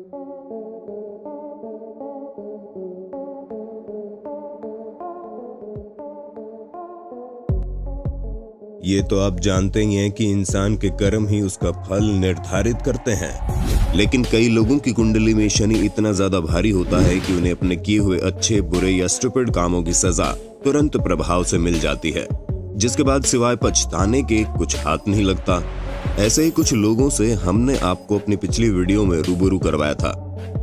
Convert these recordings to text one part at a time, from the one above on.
ये तो आप जानते ही हैं कि इंसान के कर्म ही उसका फल निर्धारित करते हैं, लेकिन कई लोगों की कुंडली में शनि इतना ज्यादा भारी होता है कि उन्हें अपने किए हुए अच्छे, बुरे या स्टूपिड कामों की सजा तुरंत प्रभाव से मिल जाती है, जिसके बाद सिवाय पछताने के कुछ हाथ नहीं लगता। ऐसे ही कुछ लोगों से हमने आपको अपनी पिछली वीडियो में रूबरू करवाया था,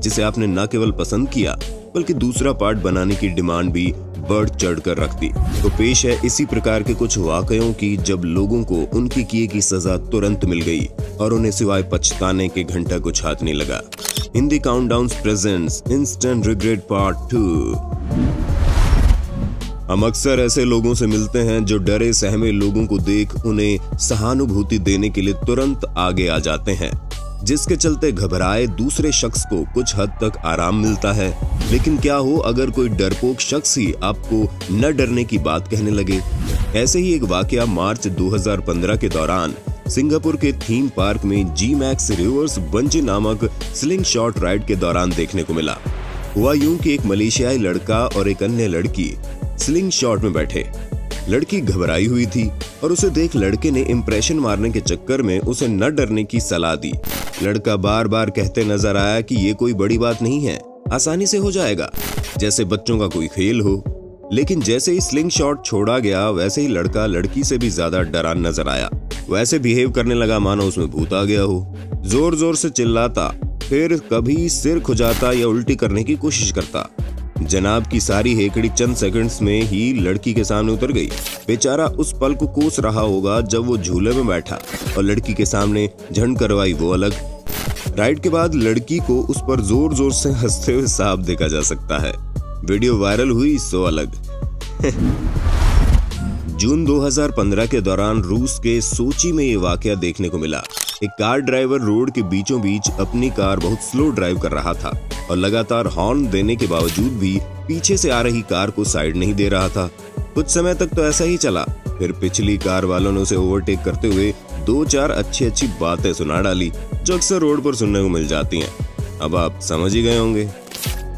जिसे आपने न केवल पसंद किया बल्कि दूसरा पार्ट बनाने की डिमांड भी बढ़ चढ़ कर रख दी। तो पेश है इसी प्रकार के कुछ वाकयों की जब लोगों को उनकी किए की सजा तुरंत मिल गई और उन्हें सिवाय पछताने के घंटा कुछ हाथ नहीं लगा। Hindi countdown presents instant regret part 2। हम अक्सर ऐसे लोगों से मिलते हैं जो डरे सहमे लोगों को देख उन्हें सहानुभूति देने के लिए तुरंत आगे आ जाते हैं, जिसके चलते घबराए दूसरे शख्स को कुछ हद तक आराम मिलता है। लेकिन क्या हो अगर कोई डरपोक शख्स ही आपको न डरने की बात कहने लगे। ऐसे ही एक वाकया मार्च 2015 के दौरान सिंगापुर के थीम पार्क में जी मैक्स रिवर्स बंजी नामक स्लिंग शॉट राइड के दौरान देखने को मिला। हुआ यूं कि एक मलेशियाई लड़का और एक अन्य लड़की स्लिंग शॉट में बैठे। लड़की घबराई हुई थी और उसे देख लड़के ने इंप्रेशन मारने के चक्कर में उसे न डरने की सलाह दी। लड़का बार बार कहते नजर आया कि ये कोई बड़ी बात नहीं है, आसानी से हो जाएगा, जैसे बच्चों का कोई खेल हो। लेकिन जैसे ही स्लिंग शॉट छोड़ा गया वैसे ही लड़का लड़की से भी ज्यादा डरान नजर आया। वैसे बिहेव करने लगा मानो उसमें भूत आ गया हो। जोर जोर से चिल्लाता, फिर कभी सिर खुजाता या उल्टी करने की कोशिश करता। जनाब की सारी हेकड़ी चंद सेकंड्स में ही लड़की के सामने उतर गई। बेचारा उस पल को कोस रहा होगा जब वो झूले में बैठा और लड़की के सामने झंड करवाई वो अलग। राइड के बाद लड़की को उस पर जोर जोर से हंसते हुए साफ देखा जा सकता है। वीडियो वायरल हुई सो अलग। जून 2015 के दौरान रूस के सोची में ये वाकया देखने को मिला। एक कार ड्राइवर रोड के बीचों बीच अपनी कार बहुत स्लो ड्राइव कर रहा था और लगातार हॉर्न देने के बावजूद भी पीछे से आ रही कार को साइड नहीं दे रहा था। कुछ समय तक तो ऐसा ही चला, फिर पिछली कार वालों ने उसे ओवरटेक करते हुए 2-4 अच्छी बातें सुना डाली, जो अक्सर रोड पर सुनने को मिल जाती हैं। अब आप समझ ही गए होंगे।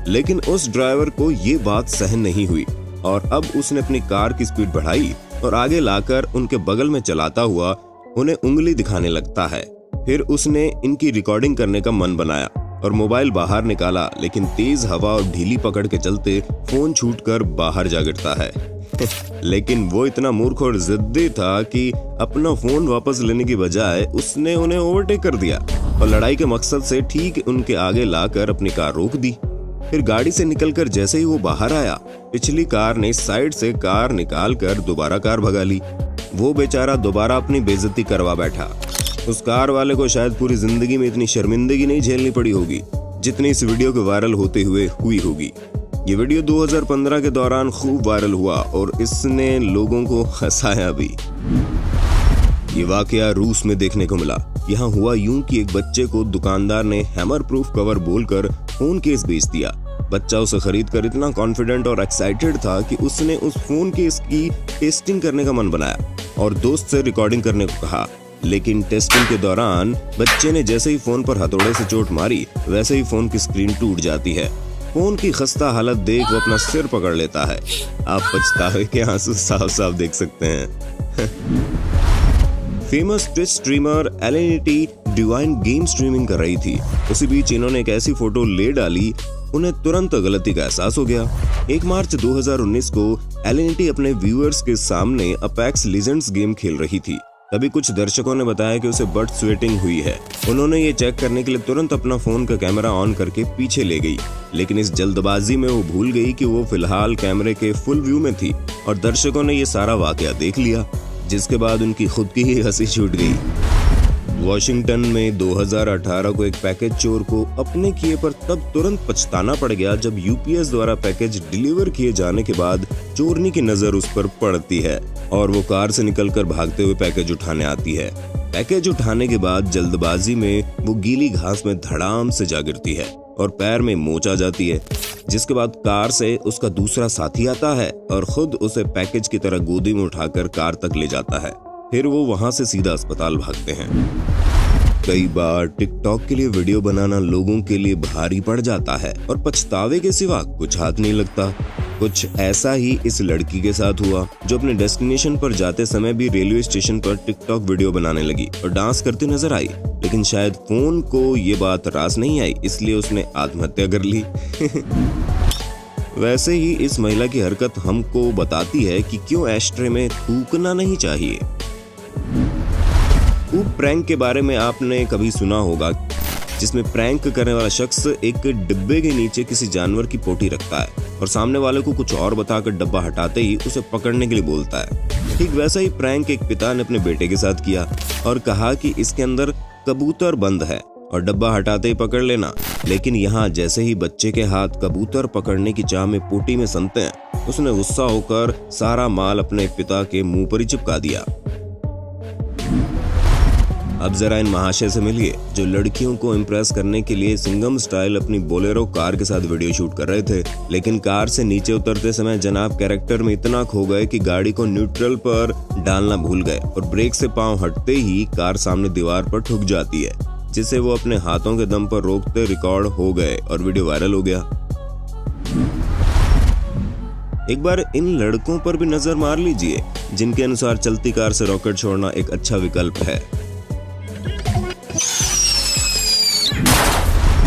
लेकिन उस ड्राइवर को ये बात सहन नहीं हुई और अब उसने अपनी कार की स्पीड बढ़ाई और आगे लाकर उनके बगल में चलाता हुआ उन्हें उंगली दिखाने लगता है। फिर उसने इनकी रिकॉर्डिंग करने का मन बनाया और मोबाइल बाहर निकाला, लेकिन तेज हवा और ढीली पकड़ के चलते फोन छूटकर बाहर जा गिरता है। लेकिन वो इतना मूर्ख और जिद्दी था कि अपना फोन वापस लेने की बजाय उसने उन्हें ओवरटेक कर दिया और लड़ाई के मकसद से ठीक उनके आगे लाकर अपनी कार रोक दी। फिर गाड़ी से निकलकर जैसे ही वो बाहर आया, पिछली कार ने साइड से कार निकालकर दोबारा कार भगा ली। वो बेचारा दोबारा अपनी बेइज्जती करवा बैठा। उस कार वाले को शायद पूरी जिंदगी में इतनी शर्मिंदगी नहीं झेलनी पड़ी होगी जितनी इस वीडियो के वायरल होते हुए हुई होगी। ये वीडियो 2015 के दौरान खूब वायरल हुआ और इसने लोगों को हंसाया भी। ये वाकया रूस में देखने को मिला। यहाँ हुआ यूं कि एक बच्चे को दुकानदार ने हैमर प्रूफ कवर बोलकर फोन केस बेच दिया। बच्चा उसे खरीदकर इतना कॉन्फिडेंट और एक्साइटेड था कि उसने उस फोन केस की टेस्टिंग करने का मन बनाया और दोस्त से रिकॉर्डिंग करने को कहा। लेकिन टेस्टिंग के दौरान बच्चे ने जैसे ही फोन पर हथौड़े से चोट मारी, वैसे ही फोन की स्क्रीन टूट जाती है। फोन की खस्ता हालत देख वो अपना सिर पकड़ लेता है। आप पछतावे के आंसू साफ साफ देख सकते हैं। Famous Twitch streamer Alinity divine game streaming कर रही थी। उसी बीच इन्होंने एक ऐसी फोटो ले डाली, उन्हें तुरंत गलती का एहसास हो गया। 1 मार्च 2019 को एलेनिटी अपने व्यूअर्स के सामने अपेक्स लीजेंड्स गेम खेल रही थी। तभी कुछ दर्शकों ने बताया कि उसे बट स्वेटिंग हुई है। उन्होंने ये चेक करने के लिए तुरंत अपना फोन का कैमरा ऑन करके पीछे ले गई, लेकिन इस जल्दबाजी में वो भूल गई कि वो फिलहाल कैमरे के फुल व्यू में थी और दर्शकों ने ये सारा वाकया देख लिया, जिसके बाद उनकी खुद की ही हंसी छूट गई। वॉशिंगटन में 2018 को एक पैकेज चोर को अपने किए पर तब तुरंत पछताना पड़ गया जब यूपीएस द्वारा पैकेज डिलीवर किए जाने के बाद चोरनी की नजर उस पर पड़ती है और वो कार से निकलकर भागते हुए पैकेज उठाने आती है। पैकेज उठाने के बाद जल्दबाजी में वो गीली घास में धड़ाम से जा गिरती है और पैर में मोच आ जाती है, जिसके बाद कार से उसका दूसरा साथी आता है और खुद उसे पैकेज की तरह गोदी में उठाकर कार तक ले जाता है। फिर वो वहां से सीधा अस्पताल भागते हैं। कई बार टिकटॉक के लिए वीडियो बनाना लोगों के लिए भारी पड़ जाता है और पछतावे के सिवा कुछ हाथ नहीं लगता। कुछ ऐसा ही इस लड़की के साथ हुआ, जो अपने डेस्टिनेशन पर जाते समय भी रेलवे स्टेशन पर टिकटॉक वीडियो बनाने लगी और डांस करती नजर आई। लेकिन शायद फोन को ये बात रास नहीं आई, इसलिए उसने आत्महत्या कर ली। वैसे ही इस महिला की हरकत हमको बताती है कि क्यों एस्ट्रे में थूकना नहीं चाहिए। कूप प्रैंक के बारे में आपने कभी सुना होगा, जिसमें प्रैंक करने वाला शख्स एक डिब्बे के नीचे किसी जानवर की पोटी रखता है और सामने वाले को कुछ और बताकर डब्बा हटाते ही उसे पकड़ने के लिए बोलता है। ठीक वैसा ही प्रैंक एक पिता ने अपने बेटे के साथ किया और कहा कि इसके अंदर कबूतर बंद है और डब्बा हटाते ही पकड़ लेना। लेकिन यहाँ जैसे ही बच्चे के हाथ कबूतर पकड़ने की चाह में पोटी में सनते हैं, उसने गुस्सा होकर सारा माल अपने पिता के मुंह पर ही चिपका दिया। अब जरा इन महाशय से मिलिए, जो लड़कियों को इम्प्रेस करने के लिए सिंघम स्टाइल अपनी बोलेरो कार के साथ वीडियो शूट कर रहे थे। लेकिन कार से नीचे उतरते समय जनाब कैरेक्टर में इतना खो गए कि गाड़ी को न्यूट्रल पर डालना भूल गए और ब्रेक से पांव हटते ही कार सामने दीवार पर ठुक जाती है, जिसे वो अपने हाथों के दम पर रोकते रिकॉर्ड हो गए और वीडियो वायरल हो गया। एक बार इन लड़कों पर भी नजर मार लीजिए, जिनके अनुसार चलती कार से रॉकेट छोड़ना एक अच्छा विकल्प है।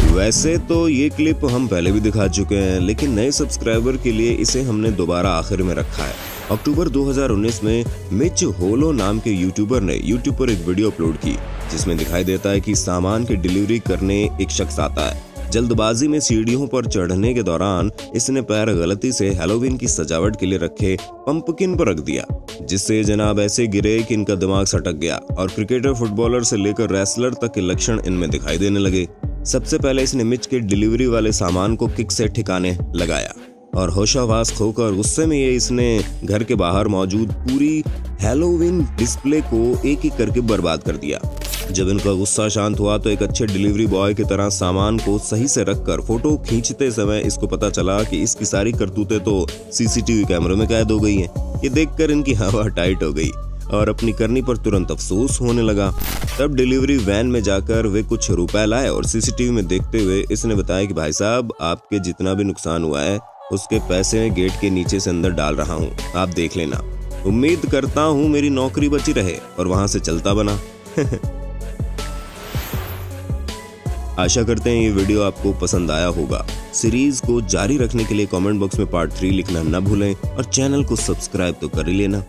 वैसे तो ये क्लिप हम पहले भी दिखा चुके हैं, लेकिन नए सब्सक्राइबर के लिए इसे हमने दोबारा आखिर में रखा है। अक्टूबर 2019 में मिच होलो नाम के यूट्यूबर ने यूट्यूब पर एक वीडियो अपलोड की, जिसमें दिखाई देता है कि सामान की डिलीवरी करने एक शख्स आता है। जल्दबाजी में सीढ़ियों पर चढ़ने के दौरान इसने पैर गलती से हैलोवीन की सजावट के लिए रखे पंपकिन पर रख दिया, जिससे जनाब ऐसे गिरे कि इनका दिमाग सटक गया और क्रिकेटर, फुटबॉलर से लेकर रेसलर तक के लक्षण इनमें दिखाई देने लगे। सबसे पहले इसने मिच के डिलीवरी वाले सामान को किक से ठिकाने लगाया और होशावास खोकर गुस्से में इसने घर के बाहर मौजूद पूरी हैलोवीन डिस्प्ले को एक एक करके बर्बाद कर दिया। जब इनका गुस्सा शांत हुआ तो एक अच्छे डिलीवरी बॉय की तरह सामान को सही से रखकर फोटो खींचते समय इसको पता चला कि इसकी सारी करतूतें तो सीसीटीवी कैमरे में कैद हो गई हैं। ये देखकर इनकी हवा टाइट हो गई और अपनी करनी पर तुरंत अफसोस होने लगा। तब डिलीवरी वैन में जाकर वे कुछ रुपए लाए और सीसीटीवी में देखते हुए इसने बताया कि भाई साहब, आपके जितना भी नुकसान हुआ है उसके पैसे मैं गेट के नीचे से अंदर डाल रहा हूँ, आप देख लेना। उम्मीद करता हूँ मेरी नौकरी बची रहे। और वहां से चलता बना। आशा करते हैं ये वीडियो आपको पसंद आया होगा। सीरीज को जारी रखने के लिए कमेंट बॉक्स में पार्ट 3 लिखना न भूलें और चैनल को सब्सक्राइब तो कर ही लेना।